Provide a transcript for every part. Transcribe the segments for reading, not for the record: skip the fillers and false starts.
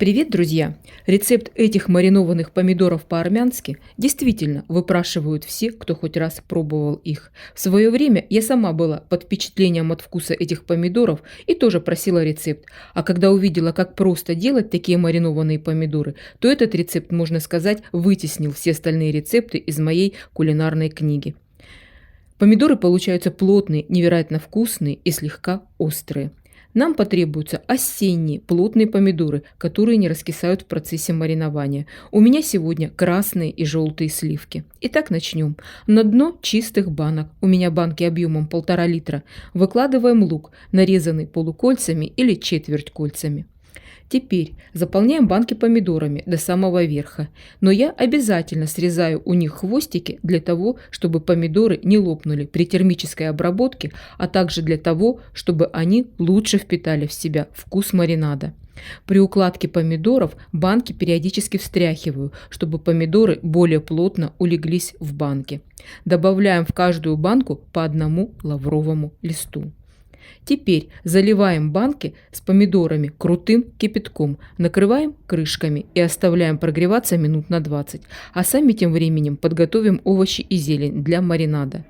Привет, друзья! Рецепт этих маринованных помидоров по-армянски действительно выпрашивают все, кто хоть раз пробовал их. В свое время я сама была под впечатлением от вкуса этих помидоров и тоже просила рецепт. А когда увидела, как просто делать такие маринованные помидоры, то этот рецепт, можно сказать, вытеснил все остальные рецепты из моей кулинарной книги. Помидоры получаются плотные, невероятно вкусные и слегка острые. Нам потребуются осенние плотные помидоры, которые не раскисают в процессе маринования. У меня сегодня красные и желтые сливки. Итак, начнем. На дно чистых банок, у меня банки объемом 1,5 литра, выкладываем лук, нарезанный полукольцами или четверть кольцами. Теперь заполняем банки помидорами до самого верха, но я обязательно срезаю у них хвостики для того, чтобы помидоры не лопнули при термической обработке, а также для того, чтобы они лучше впитали в себя вкус маринада. При укладке помидоров банки периодически встряхиваю, чтобы помидоры более плотно улеглись в банки. Добавляем в каждую банку по одному лавровому листу. Теперь заливаем банки с помидорами крутым кипятком, накрываем крышками и оставляем прогреваться минут на 20, а сами тем временем подготовим овощи и зелень для маринада.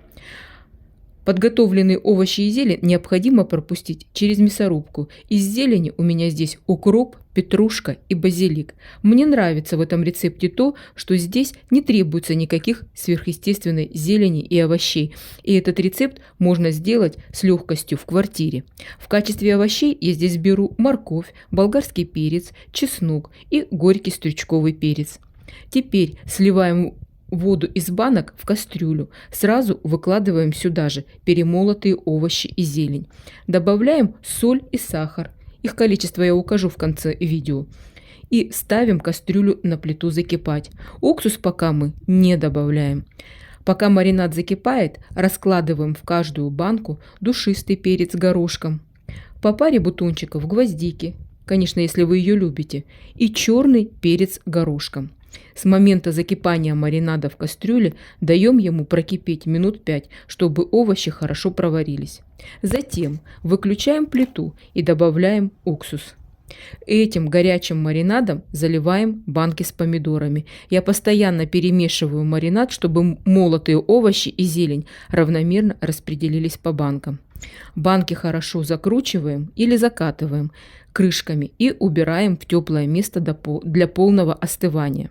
Подготовленные овощи и зелень необходимо пропустить через мясорубку. Из зелени у меня здесь укроп, петрушка и базилик. Мне нравится в этом рецепте то, что здесь не требуется никаких сверхъестественной зелени и овощей. И этот рецепт можно сделать с легкостью в квартире. В качестве овощей я здесь беру морковь, болгарский перец, чеснок и горький стручковый перец. Теперь сливаем воду из банок в кастрюлю. Сразу выкладываем сюда же перемолотые овощи и зелень. Добавляем соль и сахар. Их количество я укажу в конце видео. И ставим кастрюлю на плиту закипать. Уксус пока мы не добавляем. Пока маринад закипает, раскладываем в каждую банку душистый перец горошком, по паре бутончиков гвоздики, конечно, если вы ее любите, и черный перец горошком. С момента закипания маринада в кастрюле даем ему прокипеть минут 5, чтобы овощи хорошо проварились. Затем выключаем плиту и добавляем уксус. Этим горячим маринадом заливаем банки с помидорами. Я постоянно перемешиваю маринад, чтобы молотые овощи и зелень равномерно распределились по банкам. Банки хорошо закручиваем или закатываем крышками и убираем в теплое место для полного остывания.